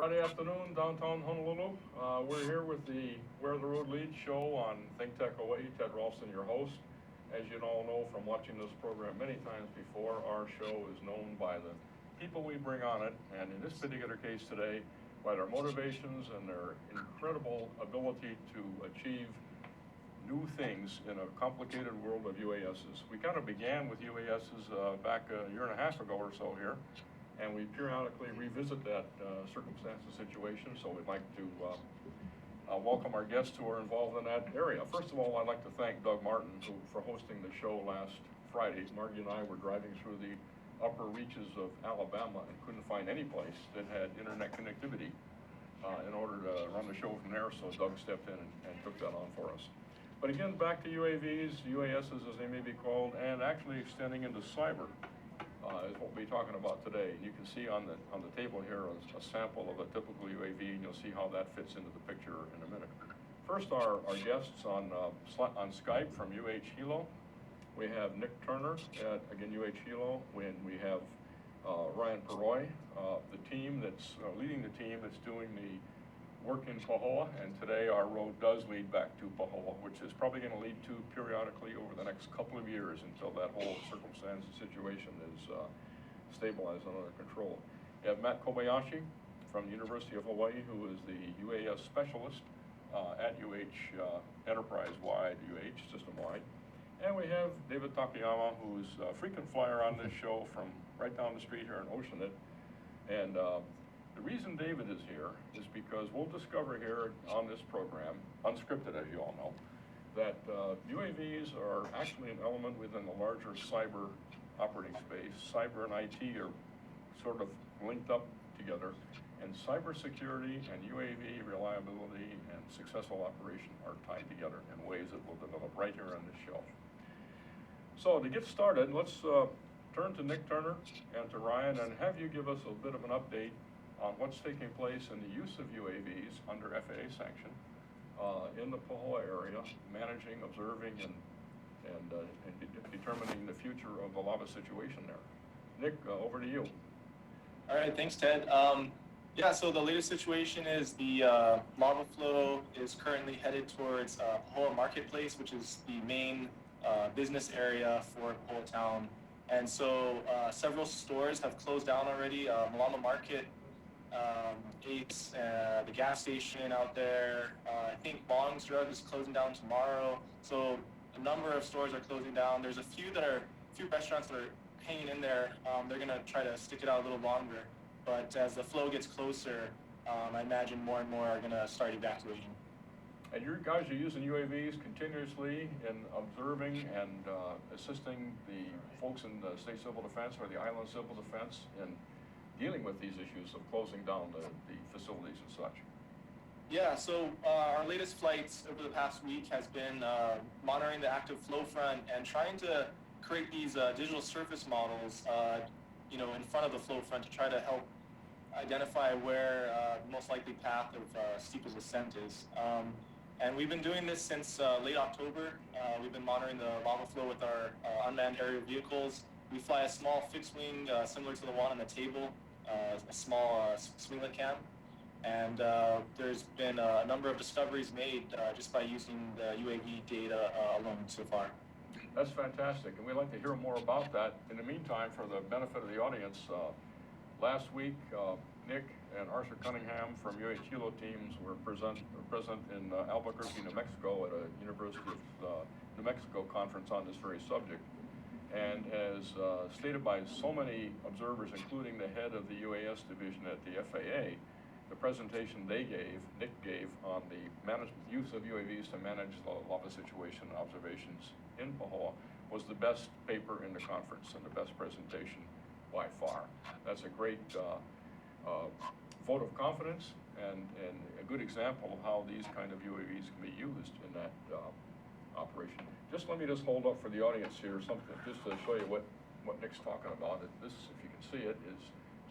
Friday afternoon, downtown Honolulu. We're here with the Where the Road Leads show on ThinkTech Hawaii. Ted Ralston, your host. As you all know from watching this program many times before, our show is known by the people we bring on it, and in this particular case today, by their motivations and their incredible ability to achieve new things in a complicated world of UASs. We kind of began with UASs back a year and a half ago or so here, and we periodically revisit that circumstance and situation, so we'd like to welcome our guests who are involved in that area. First of all, I'd like to thank Doug Martin for hosting the show last Friday. Margie and I were driving through the upper reaches of Alabama and couldn't find any place that had internet connectivity in order to run the show from there, so Doug stepped in and took that on for us. But again, back to UAVs, UASs as they may be called, and actually extending into cyber is what we'll be talking about today. And you can see on the table here a sample of a typical UAV, and you'll see how that fits into the picture in a minute. First, our guests on Skype from UH-Hilo. We have Nick Turner at, again, UH-Hilo, when we have Ryan Peroy, the team that's leading the team that's doing the work in Pahoa, and today our road does lead back to Pahoa, which is probably going to lead to periodically over the next couple of years until that whole circumstance and situation is stabilized and under control. We have Matt Kobayashi from the University of Hawaii, who is the UAS specialist at UH enterprise-wide, UH system-wide. And we have David Takeyama, who's a frequent flyer on this show from right down the street here in OceanIt. And the reason David is here is because we'll discover here on this program, unscripted as you all know, that UAVs are actually an element within the larger cyber operating space. Cyber and IT are sort of linked up together, and cybersecurity and UAV reliability and successful operation are tied together in ways that we'll develop right here on this show. So to get started, let's turn to Nick Turner and to Ryan and have you give us a bit of an update on what's taking place in the use of UAVs under FAA sanction in the Pahoa area, managing, observing, and determining the future of the lava situation there. Nick, over to you. All right, thanks, Ted. Yeah, so the latest situation is the lava flow is currently headed towards Pahoa Marketplace, which is the main business area for Pahoa Town. And so several stores have closed down already. Malama Market, Ace, the gas station out there. I think Bong's Drug is closing down tomorrow. So a number of stores are closing down. There's a few restaurants that are hanging in there. They're going to try to stick it out a little longer. But as the flow gets closer, I imagine more and more are going to start evacuating. And you guys are using UAVs continuously in observing and assisting the folks in the State Civil Defense or the Island Civil Defense in dealing with these issues of closing down the facilities and such. Yeah, so our latest flights over the past week has been monitoring the active flow front and trying to create these digital surface models, in front of the flow front to try to help identify where the most likely path of steepest ascent is. And we've been doing this since late October. We've been monitoring the lava flow with our unmanned aerial vehicles. We fly a small fixed wing similar to the one on the table, a small swinglet cam. And there's been a number of discoveries made just by using the UAV data alone so far. That's fantastic, and we'd like to hear more about that. In the meantime, for the benefit of the audience, last week, Nick and Arthur Cunningham from UH-Hilo teams were present in Albuquerque, New Mexico at a University of New Mexico conference on this very subject. And as stated by so many observers, including the head of the UAS division at the FAA, the presentation Nick gave on the use of UAVs to manage the lava situation and observations in Pahoa was the best paper in the conference and the best presentation by far. That's a great vote of confidence and a good example of how these kind of UAVs can be used in that operation. Let me hold up for the audience here something just to show you what Nick's talking about. This, if you can see it, is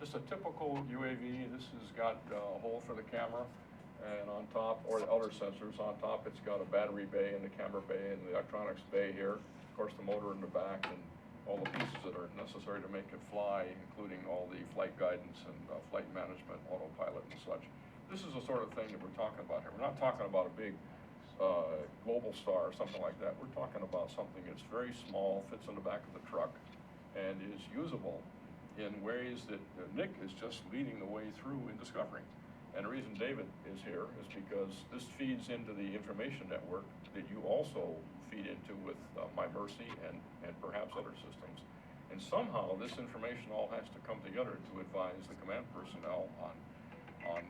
just a typical UAV. This has got a hole for the camera, and on top, or the other sensors on top, it's got a battery bay and the camera bay and the electronics bay here. Of course, the motor in the back and all the pieces that are necessary to make it fly, including all the flight guidance and flight management, autopilot and such. This is the sort of thing that we're talking about here. We're not talking about a big global star or something like that. We're talking about something that's very small, fits in the back of the truck, and is usable in ways that Nick is just leading the way through in discovering. And the reason David is here is because this feeds into the information network that you also feed into with My Mercy and perhaps other systems. And somehow this information all has to come together to advise the command personnel on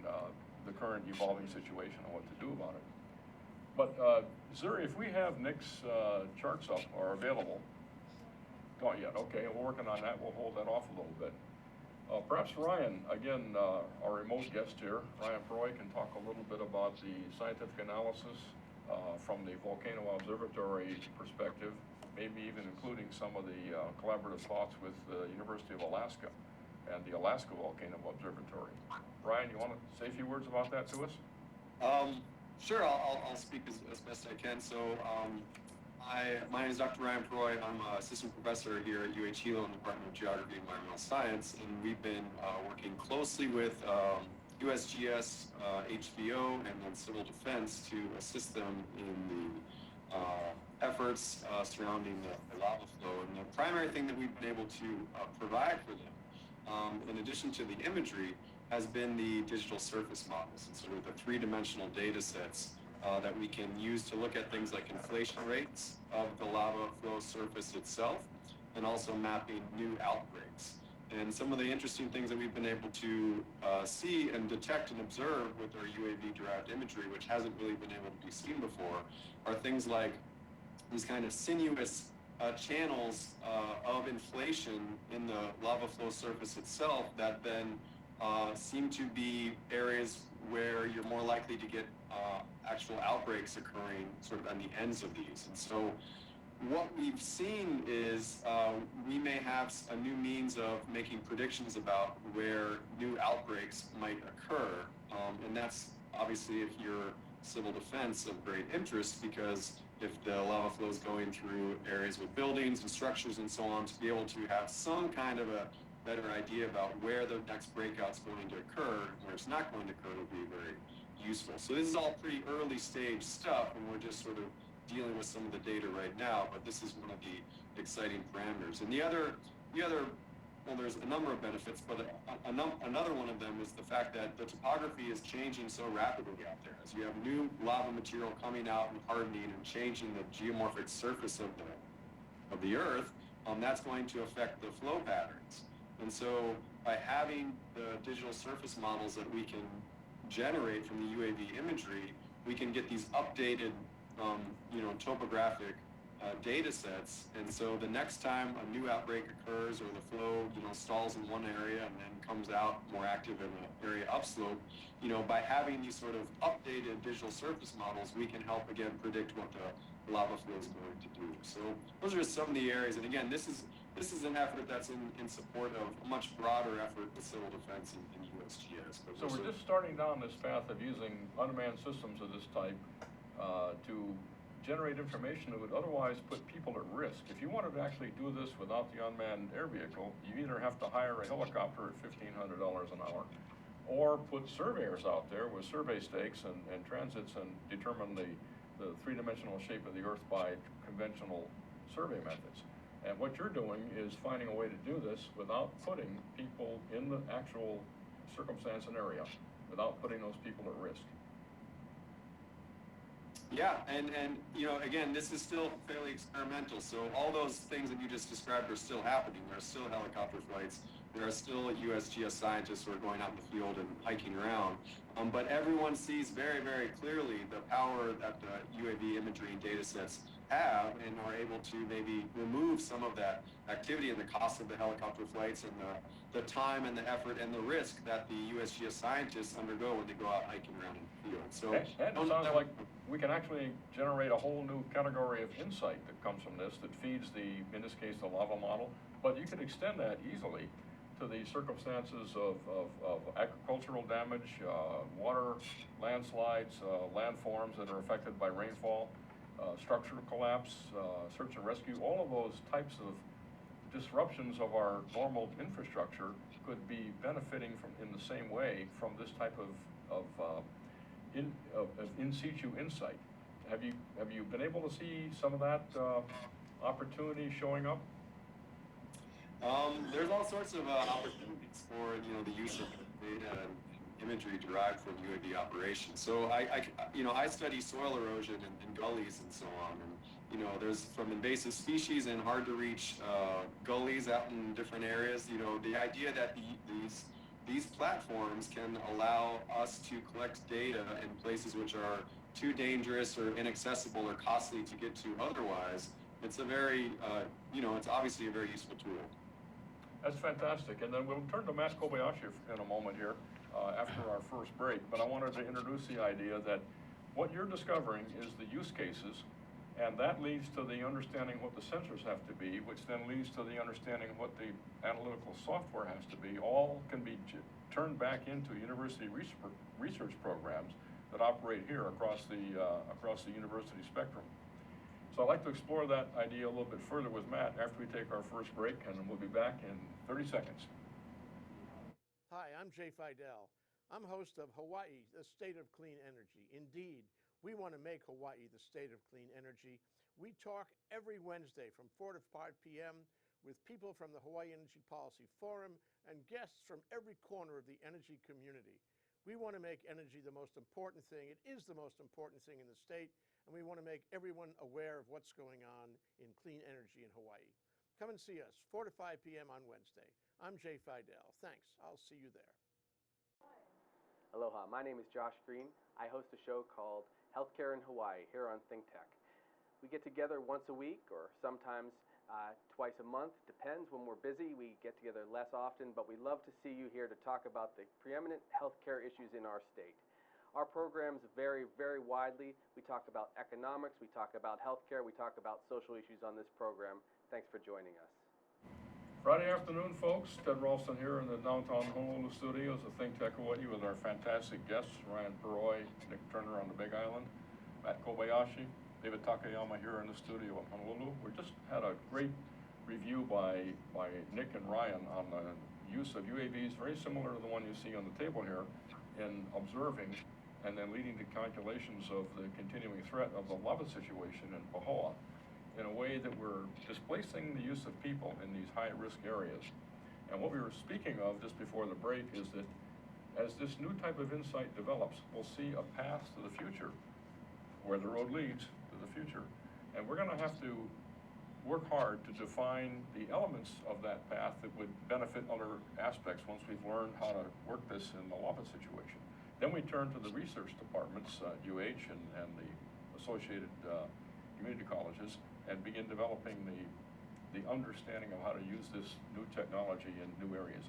the current evolving situation and what to do about it. But Zuri, if we have Nick's charts up or available, not yet, okay, we're working on that, we'll hold that off a little bit. Perhaps Ryan, again, our remote guest here, Ryan Peroy, can talk a little bit about the scientific analysis from the Volcano Observatory perspective, maybe even including some of the collaborative thoughts with the University of Alaska and the Alaska Volcano Observatory. Ryan, you want to say a few words about that to us? Sure, I'll speak as best I can. So, my name is Dr. Ryan Peroy. I'm an assistant professor here at UH-Hilo in the Department of Geography and Environmental Science, and we've been working closely with USGS, HVO, and then Civil Defense to assist them in the efforts surrounding the lava flow. And the primary thing that we've been able to provide for them, in addition to the imagery, has been the digital surface models, and sort of the three-dimensional data sets that we can use to look at things like inflation rates of the lava flow surface itself, and also mapping new outbreaks. And some of the interesting things that we've been able to see and detect and observe with our UAV-derived imagery, which hasn't really been able to be seen before, are things like these kind of sinuous channels of inflation in the lava flow surface itself that then seem to be areas where you're more likely to get actual outbreaks occurring sort of on the ends of these. And so what we've seen is we may have a new means of making predictions about where new outbreaks might occur. And that's obviously, if you're civil defense, of great interest, because if the lava flow is going through areas with buildings and structures and so on, to be able to have some kind of a better idea about where the next breakout's going to occur, where it's not going to occur, would be very useful. So this is all pretty early stage stuff, and we're just sort of dealing with some of the data right now, but this is one of the exciting parameters. And the other, well, there's a number of benefits, but another one of them is the fact that the topography is changing so rapidly out there. As you have new lava material coming out and hardening and changing the geomorphic surface of the Earth, that's going to affect the flow patterns. And so by having the digital surface models that we can generate from the UAV imagery, we can get these updated, topographic data sets. And so the next time a new outbreak occurs or the flow, stalls in one area and then comes out more active in an area upslope, by having these sort of updated digital surface models, we can help again predict what the lava flow is going to do. So those are just some of the areas. And again, this is an effort that's in support of a much broader effort with civil defense and USGS. But so we're just starting down this path of using unmanned systems of this type to generate information that would otherwise put people at risk. If you wanted to actually do this without the unmanned air vehicle, you either have to hire a helicopter at $1,500 an hour, or put surveyors out there with survey stakes and transits and determine the three-dimensional shape of the Earth by conventional survey methods. And what you're doing is finding a way to do this without putting people in the actual circumstance and area, without putting those people at risk. Yeah, and again, this is still fairly experimental. So all those things that you just described are still happening. There are still helicopter flights. There are still USGS scientists who are going out in the field and hiking around. But everyone sees very, very clearly the power that the UAV imagery and data sets have, and are able to maybe remove some of that activity and the cost of the helicopter flights and the time and the effort and the risk that the USGS scientists undergo when they go out hiking around in the field. So and it sounds like we can actually generate a whole new category of insight that comes from this, that feeds in this case, the lava model. But you could extend that easily to the circumstances of agricultural damage, water, landslides, landforms that are affected by rainfall, structural collapse, search and rescue, all of those types of disruptions of our normal infrastructure could be benefiting from, in the same way, from this type of in situ insight. Have you been able to see some of that opportunity showing up? There's all sorts of opportunities for the use of data and imagery derived from UAV operations. So I study soil erosion in gullies and so on, and there's from invasive species and hard to reach gullies out in different areas. The idea that these platforms can allow us to collect data in places which are too dangerous or inaccessible or costly to get to otherwise, it's a very it's obviously a very useful tool. That's fantastic. And then we'll turn to Matt Kobayashi in a moment here after our first break. But I wanted to introduce the idea that what you're discovering is the use cases, and that leads to the understanding what the sensors have to be, which then leads to the understanding what the analytical software has to be. All can be turned back into university research programs that operate here across the university spectrum. So I'd like to explore that idea a little bit further with Matt after we take our first break, and we'll be back in 30 seconds. Hi, I'm Jay Fidel. I'm host of Hawaii, the State of Clean Energy. Indeed, we want to make Hawaii the state of clean energy. We talk every Wednesday from 4 to 5 p.m. with people from the Hawaii Energy Policy Forum and guests from every corner of the energy community. We want to make energy the most important thing. It is the most important thing in the state, and we want to make everyone aware of what's going on in clean energy in Hawaii. Come and see us, 4 to 5 p.m. on Wednesday. I'm Jay Fidel. Thanks. I'll see you there. Aloha, my name is Josh Green. I host a show called Healthcare in Hawaii here on ThinkTech. We get together once a week or sometimes twice a month. Depends. When we're busy, we get together less often, but we love to see you here to talk about the preeminent healthcare issues in our state. Our programs vary very widely. We talk about economics, we talk about healthcare, we talk about social issues on this program. Thanks for joining us. Friday afternoon, folks. Ted Ralston here in the downtown Honolulu studios of ThinkTech Hawaii with our fantastic guests, Ryan Peroy, Nick Turner on the Big Island, Matt Kobayashi, David Takeyama here in the studio in Honolulu. We just had a great review by Nick and Ryan on the use of UAVs, very similar to the one you see on the table here, in observing and then leading to calculations of the continuing threat of the lava situation in Pahoa, in a way that we're displacing the use of people in these high-risk areas. And what we were speaking of just before the break is that as this new type of insight develops, we'll see a path to the future, where the road leads to the future. And we're gonna have to work hard to define the elements of that path that would benefit other aspects once we've learned how to work this in the lava situation. Then we turn to the research departments, UH and the associated community colleges, and begin developing the understanding of how to use this new technology in new areas.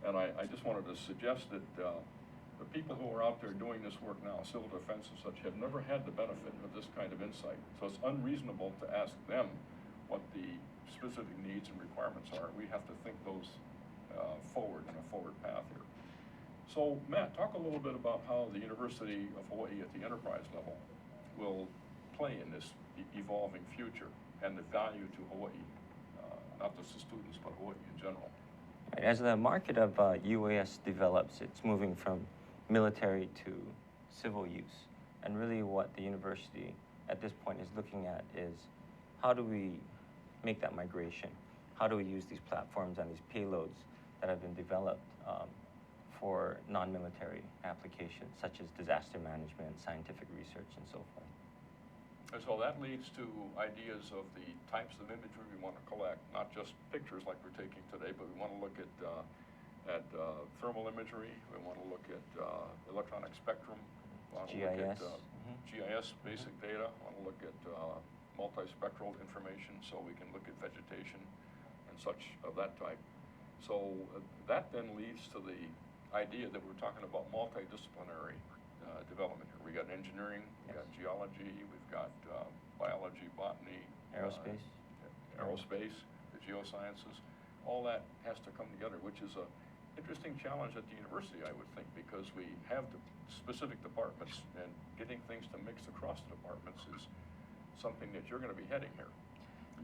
And I just wanted to suggest that the people who are out there doing this work now, civil defense and such, have never had the benefit of this kind of insight. So it's unreasonable to ask them what the specific needs and requirements are. We have to think those forward in a forward path here. So Matt, talk a little bit about how the University of Hawaii at the enterprise level will play in this evolving future and the value to Hawaii, not just the students, but Hawaii in general. As the market of UAS develops, it's moving from military to civil use. And really what the university at this point is looking at is how do we make that migration? How do we use these platforms and these payloads that have been developed for non-military applications, such as disaster management, scientific research, and so forth. And so that leads to ideas of the types of imagery we want to collect, not just pictures like we're taking today, but we want to look at thermal imagery, we want to look at electronic spectrum, we want to GIS. look at GIS basic data, we want to look at multispectral information so we can look at vegetation and such of that type. So that then leads to the idea that we're talking about multidisciplinary development here. We got engineering, we got geology, we've got biology, botany, Aerospace. Aerospace, the geosciences. All that has to come together, which is a interesting challenge at the university, I would think, because we have the specific departments, and getting things to mix across the departments is something that you're going to be heading here.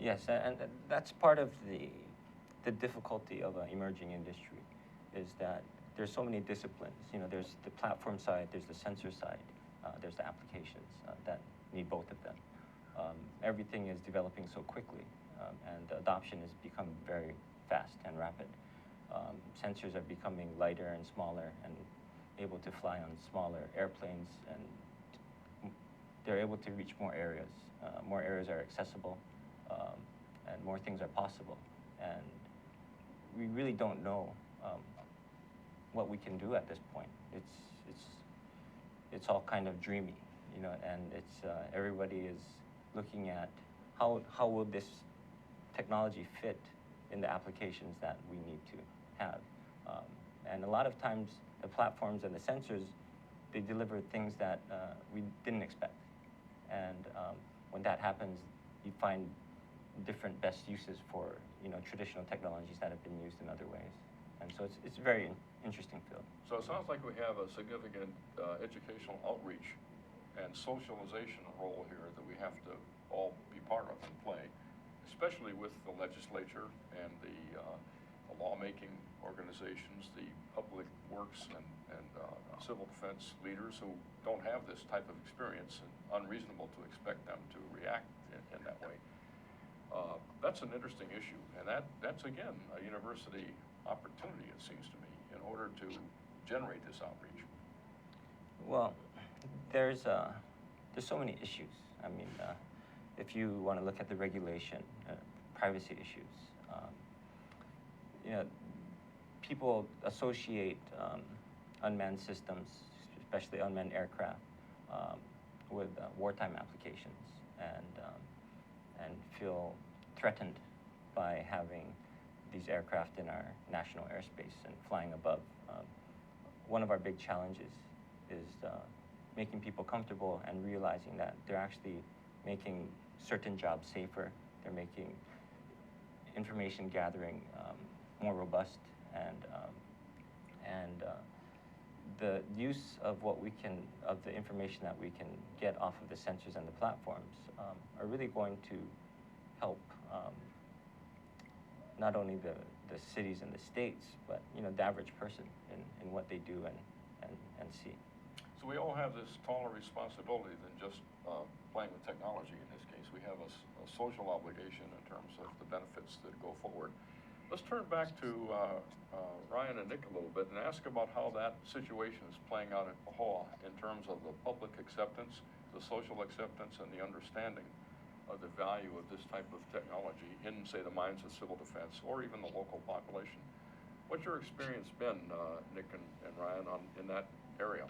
Yes, and that's part of the the difficulty of an emerging industry is that there's so many disciplines. You know, there's the platform side, there's the sensor side, there's the applications that need both of them. Everything is developing so quickly, and the adoption has become very fast and rapid. Sensors are becoming lighter and smaller and able to fly on smaller airplanes, and they're able to reach more areas. More areas are accessible, and more things are possible. And we really don't know what we can do at this point. It's all kind of dreamy, you know, and it's everybody is looking at how will this technology fit in the applications that we need to have. And a lot of times the platforms and the sensors, they deliver things that we didn't expect. And when that happens, you find different best uses for, you know, traditional technologies that have been used in other ways. And so it's a very interesting field. So it sounds like we have a significant educational outreach and socialization role here that we have to all be part of and play, especially with the legislature and the lawmaking organizations, the public works and civil defense leaders who don't have this type of experience, and unreasonable to expect them to react in that way. That's an interesting issue, and that's again a university opportunity, it seems to me, in order to generate this outreach. Well, there's so many issues. I mean, if you want to look at the regulation, privacy issues, you know, people associate unmanned systems, especially unmanned aircraft, with wartime applications, and feel threatened by having these aircraft in our national airspace and flying above. One of our big challenges is making people comfortable and realizing that they're actually making certain jobs safer. They're making information gathering more robust, and the use of the information that we can get off of the sensors and the platforms are really going to help not only the cities and the states, but, you know, the average person in what they do and see. So we all have this taller responsibility than just playing with technology in this case. We have a social obligation in terms of the benefits that go forward. Let's turn back to Ryan and Nick a little bit and ask about how that situation is playing out at Pahoa in terms of the public acceptance, the social acceptance, and the understanding of the value of this type of technology in, say, the minds of civil defense or even the local population. What's your experience been, Nick and Ryan, in that area?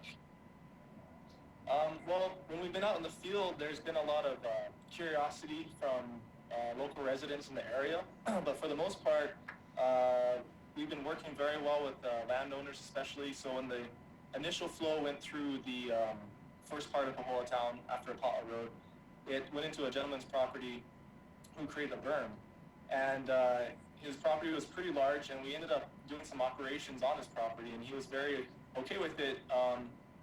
Well, when we've been out in the field, there's been a lot of curiosity from local residents in the area, but for the most part, we've been working very well with landowners especially. So when the initial flow went through the first part of Pahoa town after Pahoa Road, it went into a gentleman's property who created a berm, and his property was pretty large, and we ended up doing some operations on his property, and he was very okay with it.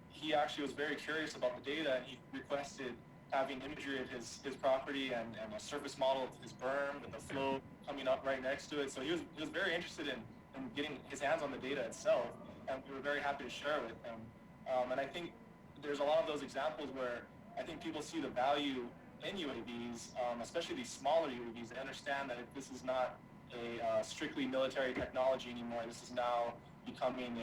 He actually was very curious about the data, and he requested having imagery of his property and a surface model of his berm and the flow coming up right next to it. So he was very interested in getting his hands on the data itself, and we were very happy to share it with him. And I think there's a lot of those examples where I think people see the value in UAVs, especially these smaller UAVs. They understand that this is not a strictly military technology anymore. This is now becoming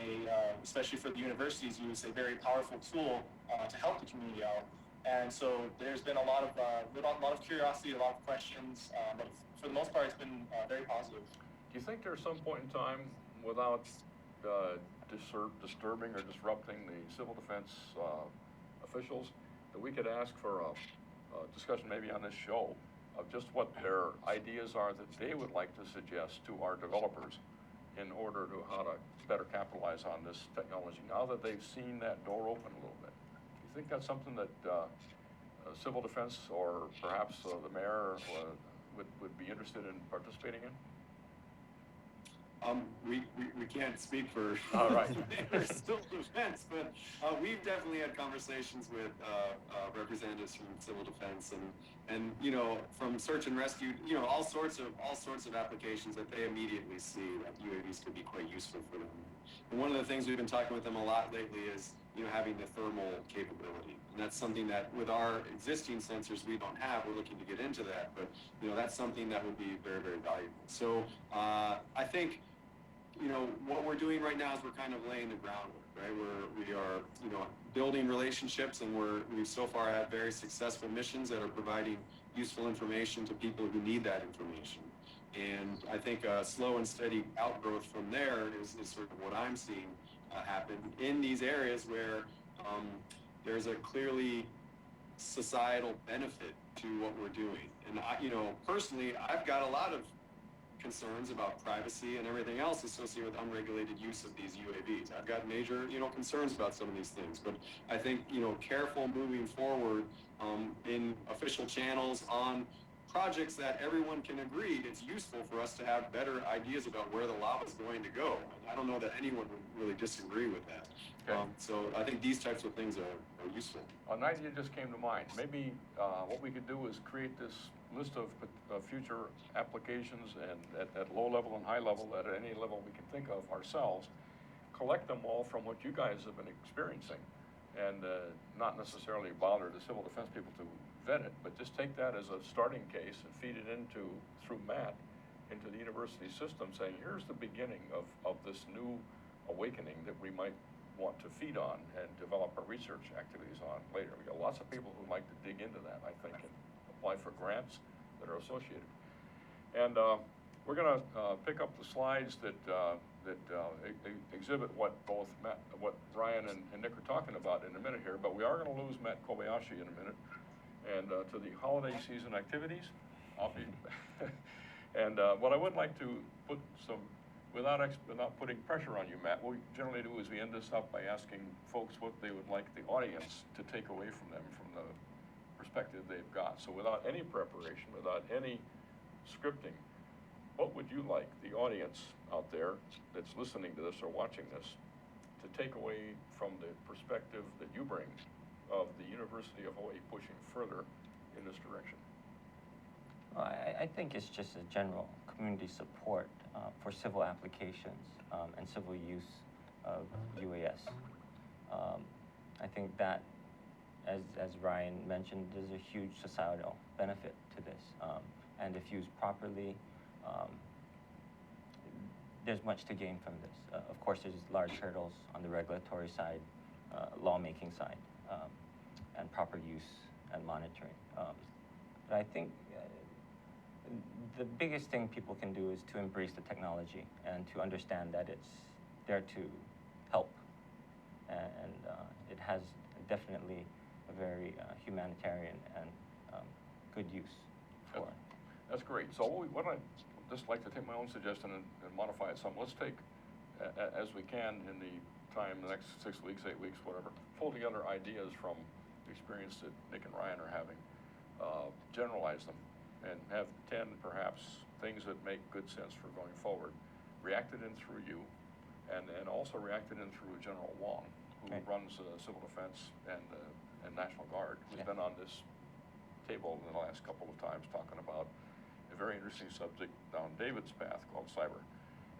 especially for the universities use, a very powerful tool to help the community out. And so there's been a lot of curiosity, a lot of questions, but for the most part, it's been very positive. Do you think there's some point in time, without disturbing or disrupting the civil defense officials, that we could ask for a discussion maybe on this show of just what their ideas are that they would like to suggest to our developers in order to how to better capitalize on this technology now that they've seen that door open a little bit? Do you think that's something that civil defense or perhaps the mayor would be interested in participating in? We can't speak for All right. civil defense, but we've definitely had conversations with representatives from civil defense and you know, from search and rescue, you know, all sorts of applications that they immediately see that UAVs could be quite useful for them. And one of the things we've been talking with them a lot lately is, you know, having the thermal capability. And that's something that with our existing sensors we don't have. We're looking to get into that, but you know, that's something that would be very, very valuable. So I think, you know, what we're doing right now is we're kind of laying the groundwork, right? We are, you know, building relationships, and we've so far had very successful missions that are providing useful information to people who need that information. And I think a slow and steady outgrowth from there is sort of what I'm seeing happen in these areas where there's a clearly societal benefit to what we're doing. And I, you know, personally, I've got a lot of concerns about privacy and everything else associated with unregulated use of these UAVs. I've got major, you know, concerns about some of these things, but I think, you know, careful moving forward in official channels on projects that everyone can agree it's useful for us to have better ideas about where the lava is going to go. I don't know that anyone would really disagree with that. Okay. So I think these types of things are useful. An idea just came to mind. Maybe what we could do is create this list of future applications, and at low level and high level, at any level we can think of ourselves, collect them all from what you guys have been experiencing, and not necessarily bother the civil defense people to vet it, but just take that as a starting case and feed it through Matt, into the university system, saying, here's the beginning of this new awakening that we might want to feed on and develop our research activities on later. We got lots of people who like to dig into that, I think, and apply for grants that are associated. And we're going to pick up the slides that exhibit what both what Ryan and Nick are talking about in a minute here, but we are going to lose Matt Kobayashi in a minute. And to the holiday season activities, I'll be, and what I would like to put some, without putting pressure on you, Matt, what we generally do is we end this up by asking folks what they would like the audience to take away from them, from the perspective they've got. So without any preparation, without any scripting, what would you like the audience out there that's listening to this or watching this to take away from the perspective that you bring of the University of Hawaii pushing further in this direction? Well, I think it's just a general community support for civil applications and civil use of UAS. I think that, as Ryan mentioned, there's a huge societal benefit to this. And if used properly, there's much to gain from this. Of course, there's large hurdles on the regulatory side, lawmaking side, and proper use and monitoring. But I think the biggest thing people can do is to embrace the technology and to understand that it's there to help. And it has definitely a very humanitarian and good use for. That's great. So what I'd just like to take my own suggestion and modify it some. Let's take, as we can in the time, the next 6 weeks, 8 weeks, whatever, pull together ideas from the experience that Nick and Ryan are having, generalize them, and have 10 perhaps things that make good sense for going forward, reacted in through you, and also reacted in through General Wong, who runs Civil Defense and National Guard, who's been on this table in the last couple of times talking about a very interesting subject down David's path called cyber.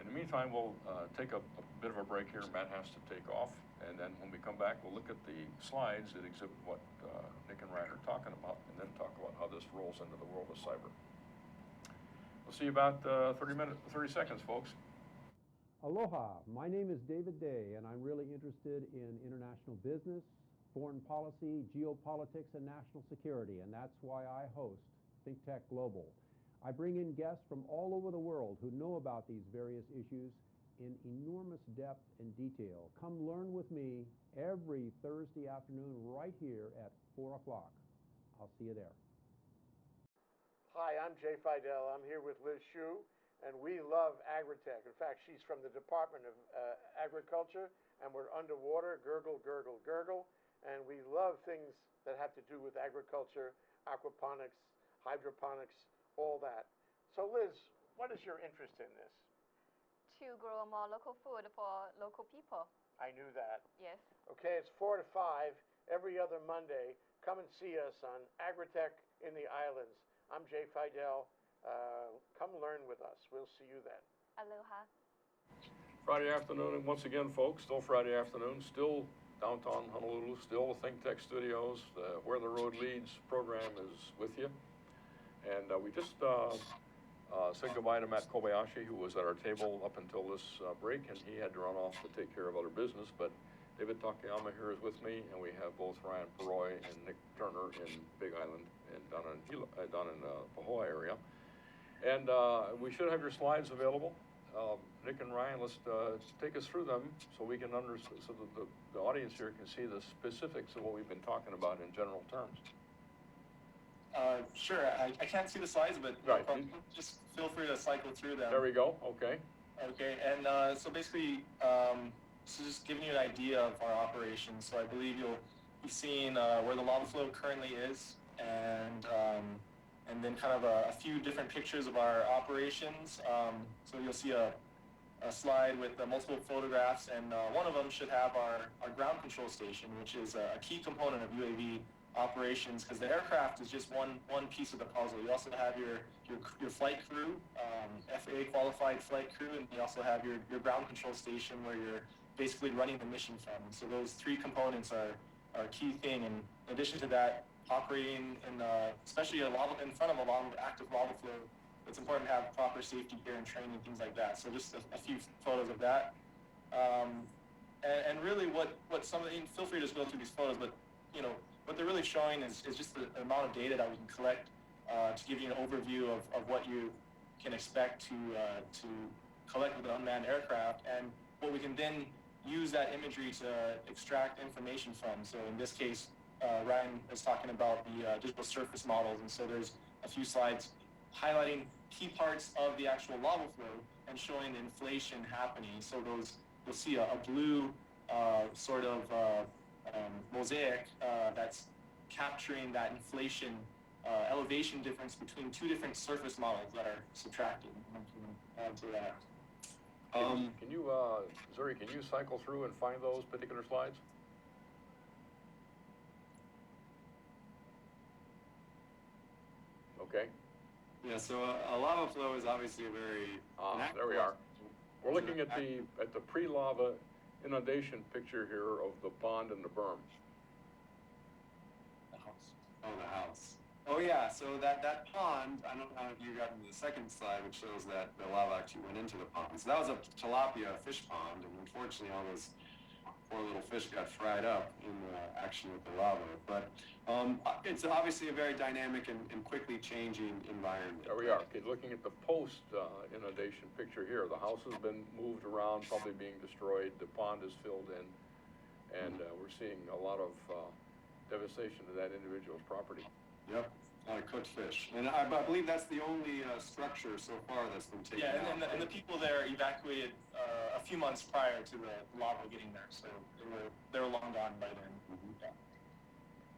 In the meantime, we'll take a bit of a break here. Matt has to take off, and then when we come back, we'll look at the slides that exhibit what Nick and Ryan are talking about, and then talk about how this rolls into the world of cyber. We'll see you about 30 seconds, folks. Aloha, my name is David Day, and I'm really interested in international business, foreign policy, geopolitics, and national security, and that's why I host ThinkTech Global. I bring in guests from all over the world who know about these various issues in enormous depth and detail. Come learn with me every Thursday afternoon right here at 4 o'clock. I'll see you there. Hi, I'm Jay Fidel. I'm here with Liz Shue, and we love agritech. In fact, she's from the Department of Agriculture, and we're underwater, gurgle, gurgle, gurgle, and we love things that have to do with agriculture, aquaponics, hydroponics, all that. So Liz, what is your interest in this? to grow more local food for local people. I knew that. Yes. Okay, it's 4 to 5 every other Monday. Come and see us on Agritech in the Islands. I'm Jay Fidel. Come learn with us. We'll see you then. Aloha. Friday afternoon, and once again, folks, still Friday afternoon, still downtown Honolulu, still the ThinkTech Studios. Where the Road Leads program is with you. And we just said goodbye to Matt Kobayashi, who was at our table up until this break, and he had to run off to take care of other business. But David Takeyama here is with me, and we have both Ryan Peroy and Nick Turner in Big Island and down in Pahoa area. And we should have your slides available. Nick and Ryan, let's take us through them so we can understand, so that the audience here can see the specifics of what we've been talking about in general terms. Sure, I can't see the slides, but right. Just feel free to cycle through them. There we go, okay. Okay, and so basically, so just giving you an idea of our operations. So I believe you'll be seeing where the lava flow currently is, and then kind of a few different pictures of our operations. So you'll see a slide with multiple photographs, and one of them should have our ground control station, which is a key component of UAV operations, because the aircraft is just one piece of the puzzle. You also have your flight crew, FAA qualified flight crew, and you also have your ground control station where you're basically running the mission from. So those three components are a key thing. And in addition to that, operating in especially in front of a active lava flow, it's important to have proper safety gear and training, things like that. So just a few photos of that. And really what some of the, feel free to just go through these photos, but you know, what they're really showing is just the amount of data that we can collect to give you an overview of what you can expect to collect with an unmanned aircraft, and what we can then use that imagery to extract information from. So in this case, Ryan is talking about the digital surface models, and so there's a few slides highlighting key parts of the actual lava flow and showing the inflation happening. So those, you'll see a blue sort of mosaic that's capturing that inflation elevation difference between two different surface models that are subtracted. Add to that. Can you, Zuri, can you cycle through and find those particular slides? Okay. Yeah, so a lava flow is obviously a very... there we are. We're looking at the pre-lava inundation picture here of the pond and the berm. The house. Oh, the house. Oh yeah, so that pond, I don't know if you got into the second slide, which shows that the lava actually went into the pond. So that was a tilapia fish pond, and unfortunately all those poor little fish got fried up in the action with the lava. But it's obviously a very dynamic and quickly changing environment. There we are. Okay, looking at the post inundation picture here. The house has been moved around, probably being destroyed. The pond is filled in, and we're seeing a lot of devastation to that individual's property. Yep, cooked fish. And I believe that's the only structure so far that's been taken out. Yeah, and the people there evacuated a few months prior to the lava getting there, so they were long gone by then. Mm-hmm. Yeah.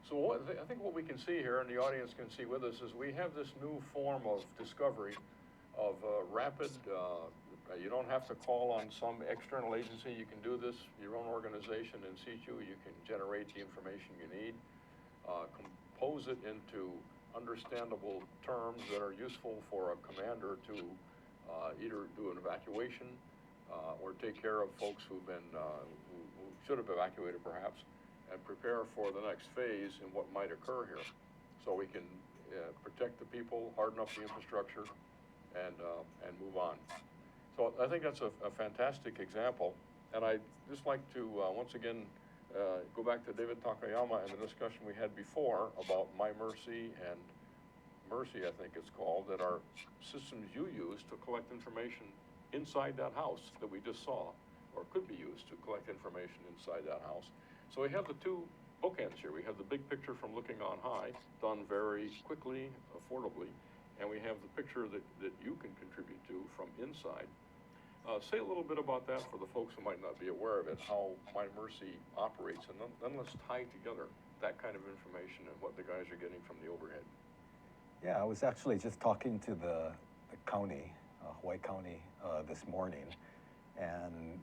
So I think what we can see here, and the audience can see with us, is we have this new form of discovery of rapid, you don't have to call on some external agency. You can do this, your own organization in situ. You can generate the information you need, compose it into understandable terms that are useful for a commander to either do an evacuation or take care of folks who've been, who should have evacuated perhaps, and prepare for the next phase in what might occur here. So we can protect the people, harden up the infrastructure, and move on. So I think that's a fantastic example. And I'd just like to, once again, go back to David Takeyama and the discussion we had before about My Mercy and Mercy, I think it's called, that are systems you use to collect information inside that house that we just saw, or could be used to collect information inside that house. So we have the two bookends here. We have the big picture from looking on high, done very quickly, affordably, and we have the picture that you can contribute to from inside. Say a little bit about that for the folks who might not be aware of it, how My Mercy operates, and then let's tie together that kind of information and what the guys are getting from the overhead. Yeah, I was actually just talking to the county, Hawaii County, this morning, And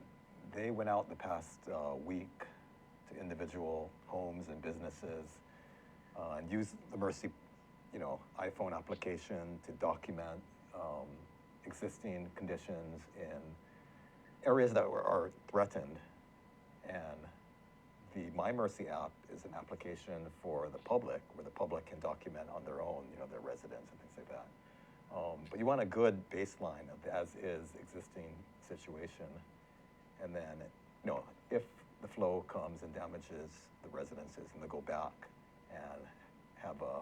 they went out the past week to individual homes and businesses and used the Mercy, iPhone application to document existing conditions in areas that are threatened. And the My Mercy app is an application for the public, where the public can document on their own, their residents and things like that. But you want a good baseline of the as-is existing situation. And then, if the flow comes and damages the residences, and they go back and have a,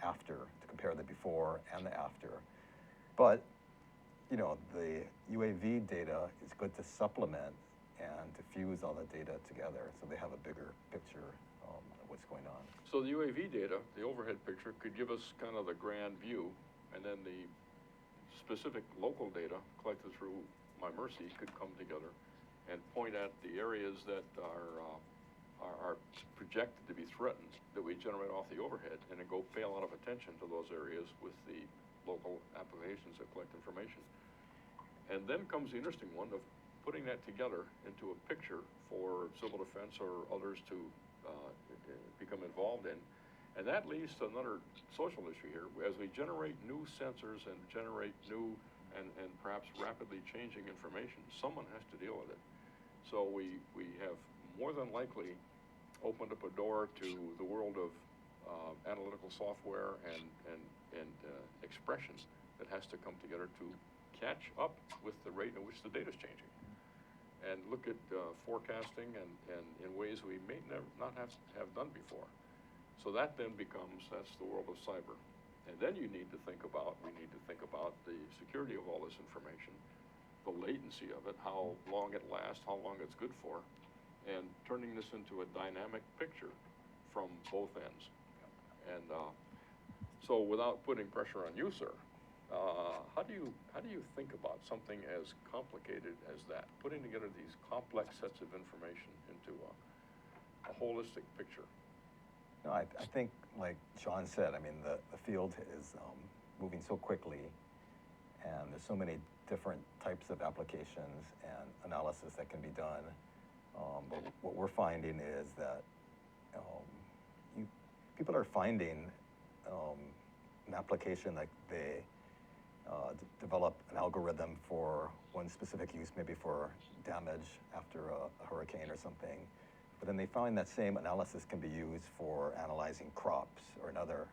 after, to compare the before and the after. But, the UAV data is good to supplement and to fuse all the data together so they have a bigger picture of what's going on. So the UAV data, the overhead picture, could give us kind of the grand view, and then the specific local data collected through My Mercy could come together and point at the areas that are projected to be threatened that we generate off the overhead, and then go pay a lot of attention to those areas with the local applications that collect information. And then comes the interesting one of putting that together into a picture for civil defense or others to become involved in. And that leads to another social issue here. As we generate new sensors and generate new and perhaps rapidly changing information, someone has to deal with it. So we have more than likely opened up a door to the world of analytical software and expression that has to come together to catch up with the rate at which the data is changing, and look at forecasting and in ways we may not have done before. So that then becomes, that's the world of cyber. And then we need to think about the security of all this information, the latency of it, how long it lasts, how long it's good for, and turning this into a dynamic picture from both ends. And so without putting pressure on you, sir, how do you think about something as complicated as that, putting together these complex sets of information into a holistic picture? No, I think, like John said, I mean, the field is moving so quickly, and there's so many different types of applications and analysis that can be done. But what we're finding is that people are finding an application like they develop an algorithm for one specific use, maybe for damage after a hurricane or something. But then they find that same analysis can be used for analyzing crops or another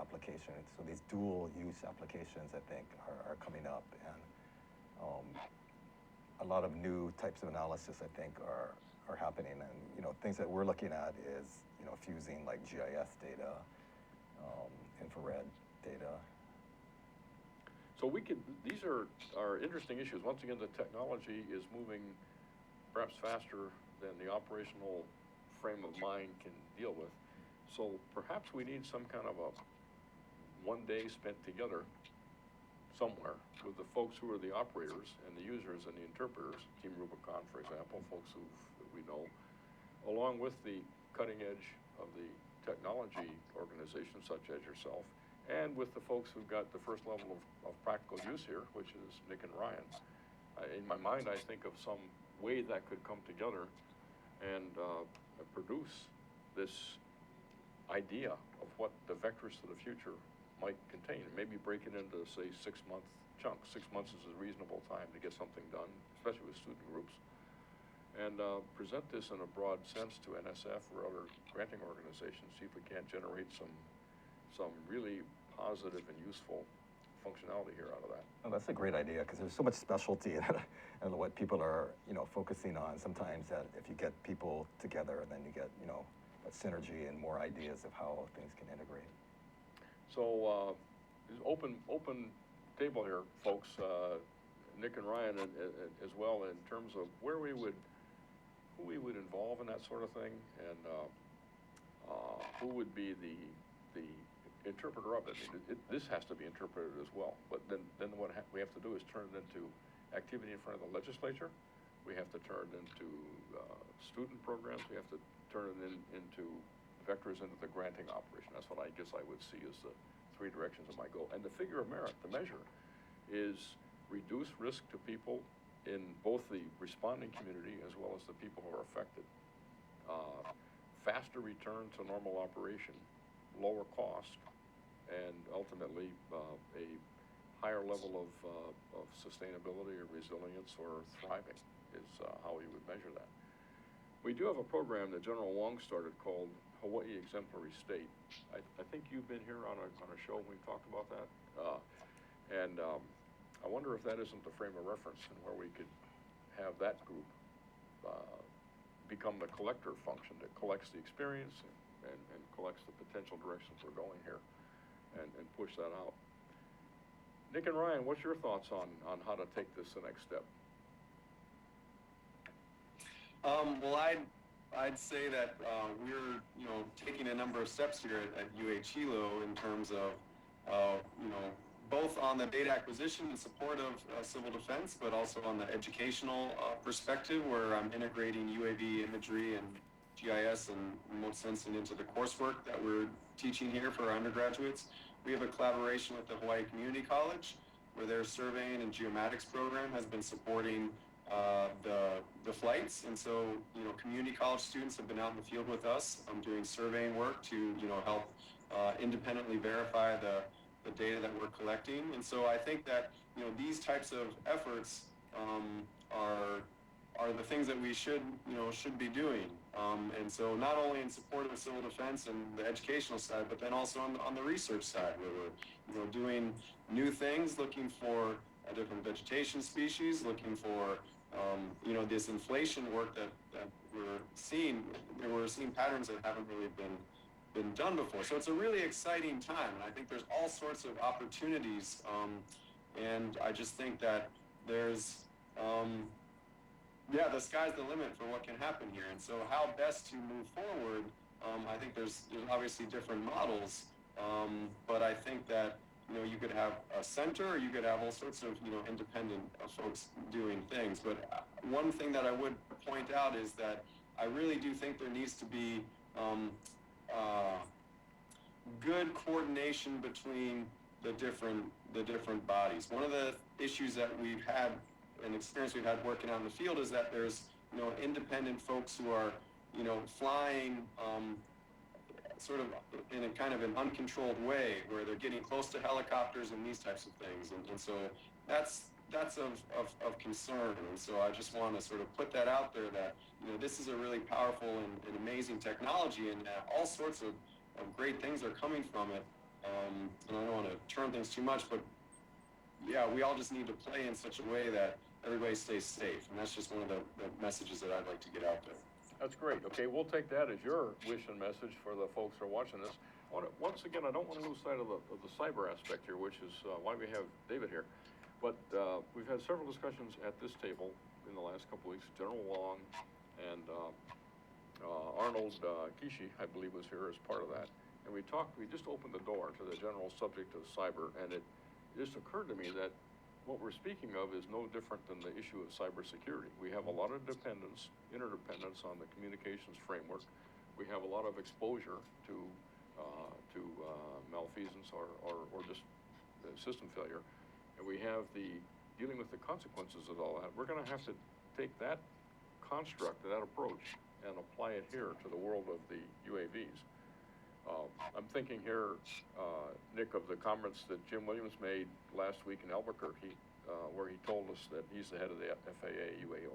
application. So these dual use applications, I think, are coming up. And a lot of new types of analysis, I think, are happening. And, things that we're looking at is, fusing like GIS data, infrared data. So these are interesting issues. Once again, the technology is moving perhaps faster than the operational frame of mind can deal with. So perhaps we need some kind of a one day spent together somewhere with the folks who are the operators and the users and the interpreters, Team Rubicon, for example, folks that we know, along with the cutting edge of the technology organizations such as yourself, and with the folks who've got the first level of practical use here, which is Nick and Ryan. In my mind, I think of some way that could come together and produce this idea of what the vectors to the future might contain. Maybe break it into, say, 6-month chunks. 6 months is a reasonable time to get something done, especially with student groups. And present this in a broad sense to NSF or other granting organizations, see if we can't generate some really positive and useful functionality here out of that. Oh, that's a great idea, because there's so much specialty in what people are, focusing on. Sometimes that if you get people together, then you get, that synergy and more ideas of how things can integrate. So, open table here, folks. Nick and Ryan as well, in terms of who we would involve in that sort of thing, and who would be the interpreter of it. This has to be interpreted as well. But then what we have to do is turn it into activity in front of the legislature. We have to turn it into student programs. We have to turn it into vectors into the granting operation. That's what I guess I would see as the 3 directions of my goal. And the figure of merit, the measure, is reduce risk to people in both the responding community as well as the people who are affected. Faster return to normal operation, lower cost, and ultimately a higher level of sustainability or resilience or thriving is how we would measure that. We do have a program that General Wong started called Hawaii Exemplary State. I think you've been here on a show when we talked about that. I wonder if that isn't the frame of reference and where we could have that group become the collector function that collects the experience and collects the potential directions we're going here and push that out. Nick and Ryan, what's your thoughts on how to take this the next step? Well, I'd say that we're taking a number of steps here at UH-Hilo in terms of both on the data acquisition and support of civil defense, but also on the educational perspective, where I'm integrating UAV imagery and GIS and remote sensing into the coursework that we're teaching here for our undergraduates. We have a collaboration with the Hawaii Community College, where their surveying and geomatics program has been supporting the flights, and so community college students have been out in the field with us doing surveying work to help independently verify the data that we're collecting. And so I think that these types of efforts are the things that we should be doing. And so not only in support of civil defense and the educational side, but then also on the research side, where we're doing new things, looking for different vegetation species, looking for this inflation work that we're seeing. We're seeing patterns that haven't really been done before. So it's a really exciting time, and I think there's all sorts of opportunities. And I just think that there's the sky's the limit for what can happen here. And so how best to move forward, I think there's obviously different models, but I think that you could have a center, or you could have all sorts of independent folks doing things. But one thing that I would point out is that I really do think there needs to be good coordination between the different bodies. One of the issues that we've had, an experience we've had working out in the field, is that there's independent folks who are flying sort of in a kind of an uncontrolled way, where they're getting close to helicopters and these types of things, and so that's of concern. And so I just want to sort of put that out there, that this is a really powerful and amazing technology, and all sorts of great things are coming from it. And I don't want to turn things too much, but yeah, we all just need to play in such a way that everybody stays safe, and that's just one of the messages that I'd like to get out there. That's great. Okay, we'll take that as your wish and message for the folks who are watching this. Once again, I don't want to lose sight of the cyber aspect here, which is why we have David here. But we've had several discussions at this table in the last couple weeks. General Wong and Arnold Kishi, I believe, was here as part of that. And we just opened the door to the general subject of cyber, and it just occurred to me that what we're speaking of is no different than the issue of cybersecurity. We have a lot of interdependence on the communications framework. We have a lot of exposure to malfeasance or just system failure. And we have dealing with the consequences of all that. We're going to have to take that construct, that approach, and apply it here to the world of the UAVs. I'm thinking here, Nick, of the comments that Jim Williams made last week in Albuquerque, where he told us that he's the head of the FAA UAV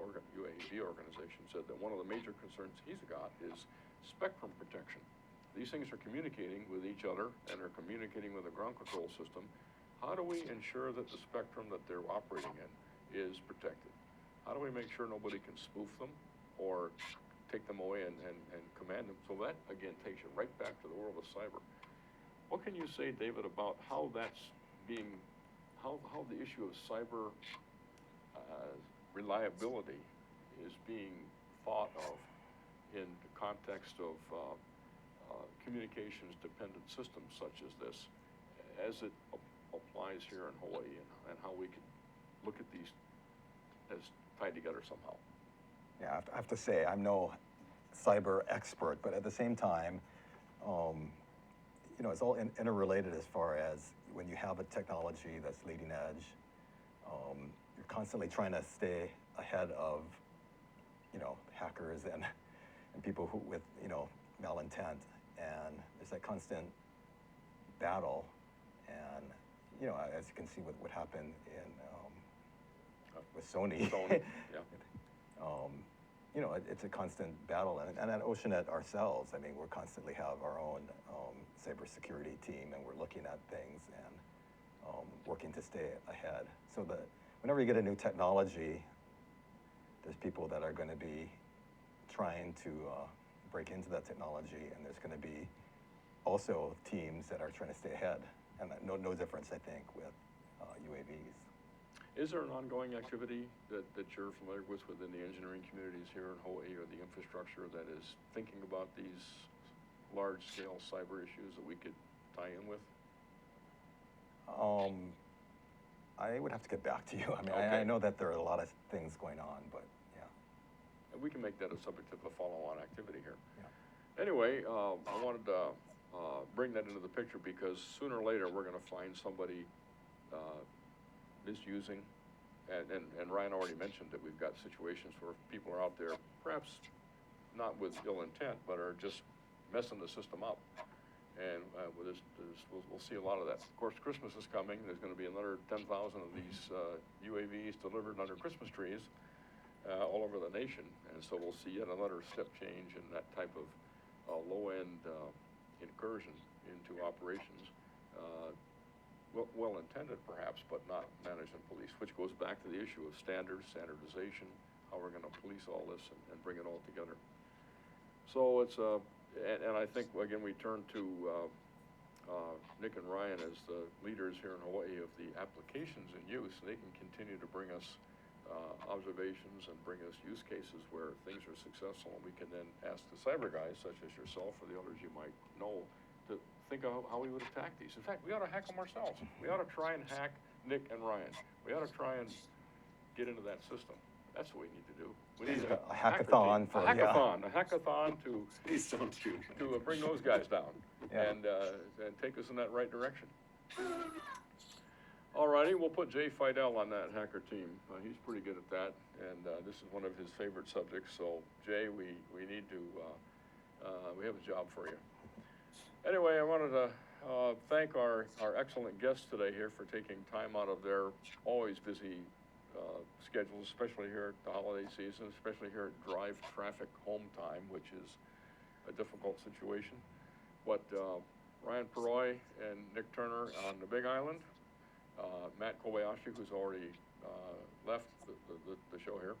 organization, said that one of the major concerns he's got is spectrum protection. These things are communicating with each other, and they're communicating with the ground control system. How do we ensure that the spectrum that they're operating in is protected? How do we make sure nobody can spoof them or take them away and command them? So that, again, takes you right back to the world of cyber. What can you say, David, about how that's how the issue of cyber reliability is being thought of in the context of communications-dependent systems such as this, as it applies here in Hawaii, and how we can look at these as tied together somehow? Yeah, I have to say, I'm no cyber expert, but at the same time, it's all interrelated as far as when you have a technology that's leading edge, you're constantly trying to stay ahead of, hackers and people who with, malintent. And there's that constant battle. And, as you can see what happened in, with Sony. Sony, yeah. It's a constant battle. And at OceanIt ourselves, I mean, we're constantly have our own cybersecurity team, and we're looking at things and working to stay ahead. So that whenever you get a new technology, there's people that are going to be trying to break into that technology, and there's going to be also teams that are trying to stay ahead. And no difference, I think, with UAVs. Is there an ongoing activity that you're familiar with within the engineering communities here in Hawaii, or the infrastructure that is thinking about these large-scale cyber issues that we could tie in with? I would have to get back to you. I mean, Okay. I know that there are a lot of things going on, but yeah. And we can make that a subject of a follow-on activity here. Yeah. Anyway, I wanted to bring that into the picture because sooner or later we're going to find somebody misusing, and Ryan already mentioned that we've got situations where people are out there, perhaps not with ill intent, but are just messing the system up. And we'll see a lot of that. Of course, Christmas is coming. There's going to be another 10,000 of these UAVs delivered under Christmas trees all over the nation. And so we'll see yet another step change in that type of low-end incursion into operations. Well intended perhaps, but not managed in police, which goes back to the issue of standards, standardization, how we're going to police all this and bring it all together. So it's and I think again we turn to Nick and Ryan as the leaders here in Hawaii of the applications in use. They can continue to bring us observations and bring us use cases where things are successful, and we can then ask the cyber guys, such as yourself or the others you might know, to think of how we would attack these. In fact, we ought to hack them ourselves. We ought to try and hack Nick and Ryan. We ought to try and get into that system. That's what we need to do. We need a hackathon a hackathon to Please don't do. to bring those guys down Yeah. and take us in that right direction. All righty, we'll put Jay Fidel on that hacker team. He's pretty good at that, and this is one of his favorite subjects. So, Jay, we need to, we have a job for you. Anyway, I wanted to thank our excellent guests today here for taking time out of their always busy schedules, especially here at the holiday season, especially here at drive traffic home time, which is a difficult situation. But Ryan Peroy and Nick Turner on the Big Island, Matt Kobayashi, who's already left the show here,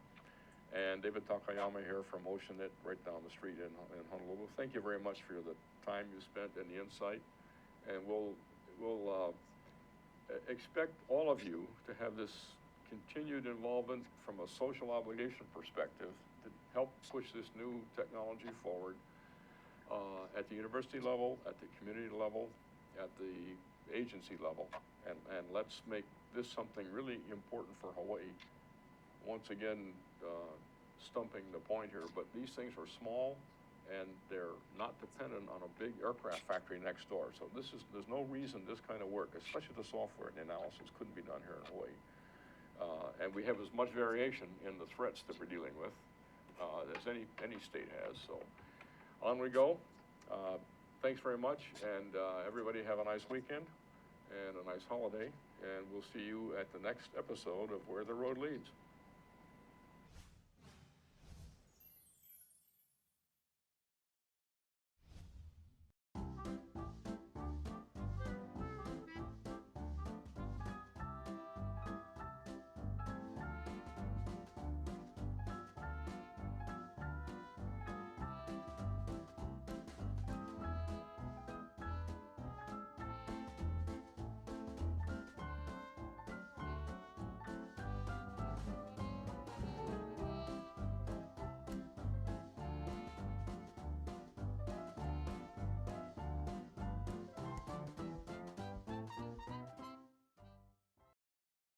and David Takeyama here from OceanIt right down the street in Honolulu. Thank you very much for the time you spent and the insight, and we'll expect all of you to have this continued involvement from a social obligation perspective to help push this new technology forward at the university level, at the community level, at the agency level, and let's make this something really important for Hawaii. Once again, stumping the point here, but these things are small and they're not dependent on a big aircraft factory next door. So there's no reason this kind of work, especially the software and the analysis, couldn't be done here in Hawaii. And we have as much variation in the threats that we're dealing with as any state has. So on we go. Thanks very much, and everybody have a nice weekend and a nice holiday, and we'll see you at the next episode of Where the Road Leads.